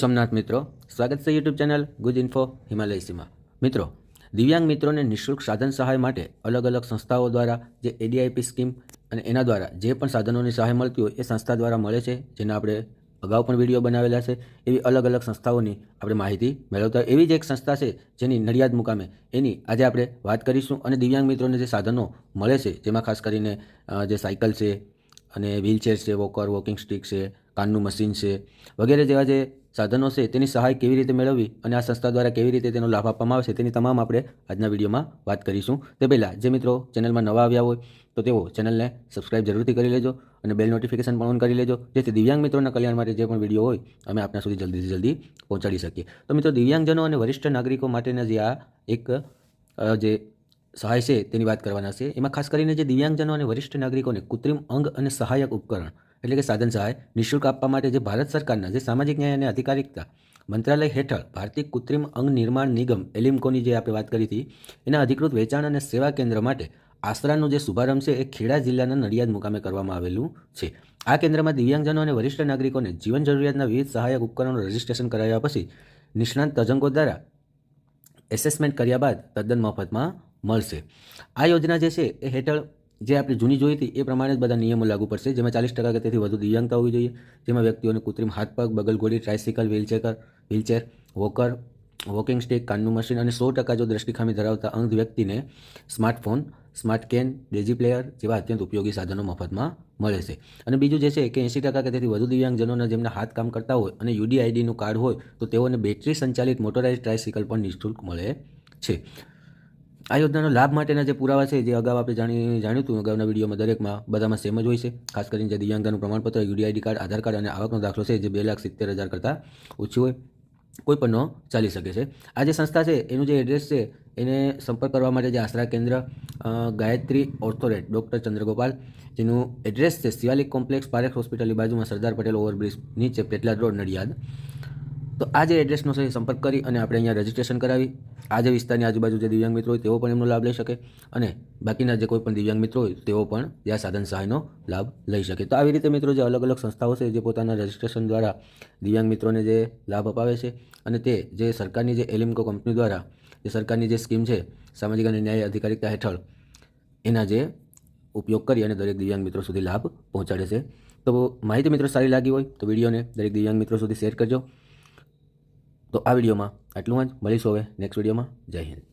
સોમનાથ મિત્રો, સ્વાગત છે યુટ્યુબ ચેનલ ગુજ ઇન્ફો હિમાલય સીમા. મિત્રો, દિવ્યાંગ મિત્રોને નિઃશુલ્ક સાધન સહાય માટે અલગ અલગ સંસ્થાઓ દ્વારા જે એડીઆઈપી સ્કીમ અને એના દ્વારા જે પણ સાધનોની સહાય મળતી હોય એ સંસ્થા દ્વારા મળે છે, જેના આપણે અગાઉ પણ વિડીયો બનાવેલા છે. એવી અલગ અલગ સંસ્થાઓની આપણે માહિતી મેળવતા એવી જ એક સંસ્થા છે જેની નડિયાદ મુકામે એની આજે આપણે વાત કરીશું. અને દિવ્યાંગ મિત્રોને જે સાધનો મળે છે જેમાં ખાસ કરીને જે સાયકલ છે અને વ્હીલચેર છે, વોકર, વોકિંગ સ્ટિક છે, કાનનું મશીન છે વગેરે જેવા જે સાધનો છે તેની સહાય કેવી રીતે મેળવવી અને આ સંસ્થા દ્વારા કેવી રીતે તેનો લાભ આપવામાં આવશે તેની તમામ આપણે આજના વિડીયોમાં વાત કરીશું. તે પહેલાં જે મિત્રો ચેનલમાં નવા આવ્યા હોય તો તેઓ ચેનલને સબસ્ક્રાઇબ જરૂરથી કરી લેજો અને બેલ નોટિફિકેશન પણ ઓન કરી લેજો, જેથી દિવ્યાંગ મિત્રોના કલ્યાણ માટે જે પણ વિડીયો હોય અમે આપના સુધી જલ્દીથી જલ્દી પહોંચાડી શકીએ. તો મિત્રો, દિવ્યાંગજનો અને વરિષ્ઠ નાગરિકો માટેના જે આ એક જે સહાય છે તેની વાત કરવાના છે. એમાં ખાસ કરીને જે દિવ્યાંગજનો અને વરિષ્ઠ નાગરિકોને કૃત્રિમ અંગ અને સહાયક ઉપકરણ એટલે કે સાધન સહાય નિઃશુલ્ક આપવા માટે જે ભારત સરકારના જે સામાજિક ન્યાય અને અધિકારિતા મંત્રાલય હેઠળ ભારતીય કૃત્રિમ અંગ નિર્માણ નિગમ એલિમ્કોની જે આપણે વાત કરી હતી એના અધિકૃત વેચાણ અને સેવા કેન્દ્ર માટે આશરાનો જે શુભારંભ છે એ ખેડા જિલ્લાના નડિયાદ મુકામે કરવામાં આવેલું છે. આ કેન્દ્રમાં દિવ્યાંગજનો અને વરિષ્ઠ નાગરિકોને જીવન જરૂરિયાતના વિવિધ સહાયક ઉપકરણો રજીસ્ટ્રેશન કરાવ્યા પછી નિષ્ણાંત તજજ્ઞો દ્વારા એસેસમેન્ટ કર્યા બાદ તદ્દન મફતમાં મળશે. આ યોજના જે છે એ હેઠળ જે આપણે જૂની જોઈ હતી એ પ્રમાણે જ બધા નિયમો લાગુ પડશે, જેમાં 40% કે તેથી વધુ દિવ્યાંગતા હોવી જોઈએ, જેમાં વ્યક્તિઓને કૃત્રિમ હાથ પગ, બગલઘોડી, tricycle, wheelchair, walker, walking stick, કાનનું મશીન અને 100% જો દ્રષ્ટિખામી ધરાવતા અંધ વ્યક્તિને smartphone, smart cane, daisy player જેવા અત્યંત ઉપયોગી સાધનો મફતમાં મળે છે. અને બીજું જે છે કે 80% કે તેથી વધુ દિવ્યાંગજનોના જેમના હાથ કામ કરતા હોય અને યુડીઆઈડીનું કાર્ડ હોય તો તેઓને બેટરી સંચાલિત મોટરાઇઝ ટ્રાયસિકલ પણ નિઃશુલ્ક મળે છે. આ યોજનાનો લાભ માટેના જે પુરાવા છે જે અગાઉ આપણે જાણ્યું હતું અગાઉના વિડીયોમાં, દરેકમાં બધામાં સેમ જ હોય છે. ખાસ કરીને જે દિવ્યાંગતાનું પ્રમાણપત્ર, યુડીઆઈડી કાર્ડ, આધાર કાર્ડ અને આવકનો દાખલો છે જે 2,70,000 કરતાં ઓછી હોય કોઈ પણ ચાલી શકે છે. આ જે સંસ્થા છે એનું જે એડ્રેસ છે એને સંપર્ક કરવા માટે જે આશરા કેન્દ્ર ગાયત્રી ઓર્થોરેટ ડૉક્ટર ચંદ્રગોપાલ, જેનું એડ્રેસ છે શિવાલિક કોમ્પ્લેક્સ, પારેખ હોસ્પિટલની બાજુમાં, સરદાર પટેલ ઓવરબ્રિજ નીચે, પેટલાદ રોડ, નડિયાદ. તો આ જે એડ્રેસનો છે સંપર્ક કરી અને આપણે અહીંયા રજીસ્ટ્રેશન કરાવી આ જે વિસ્તારની આજુબાજુ જે દિવ્યાંગ મિત્રો હોય તેઓ પણ એમનો લાભ લઈ શકે અને બાકીના જે કોઈ પણ દિવ્યાંગ મિત્રો હોય તેઓ પણ આ સાધન સહાયનો લાભ લઈ શકે. તો આવી રીતે મિત્રો જે અલગ અલગ સંસ્થાઓ છે જે પોતાના રજીસ્ટ્રેશન દ્વારા દિવ્યાંગ મિત્રોને જે લાભ અપાવે છે અને તે જે સરકારની જે એલિમ્કો કંપની દ્વારા જે સરકારની જે સ્કીમ છે સામાજિક અને ન્યાય અધિકારિતા હેઠળ એના જે ઉપયોગ કરી અને દરેક દિવ્યાંગ મિત્રો સુધી લાભ પહોંચાડે છે. તો માહિતી મિત્રો સારી લાગી હોય તો વિડીયોને દરેક દિવ્યાંગ મિત્રો સુધી શેર કરજો. તો આ વિડીયોમાં આટલું જ. મળીશું હવે નેક્સ્ટ વિડીયોમાં. જય હિન્દ.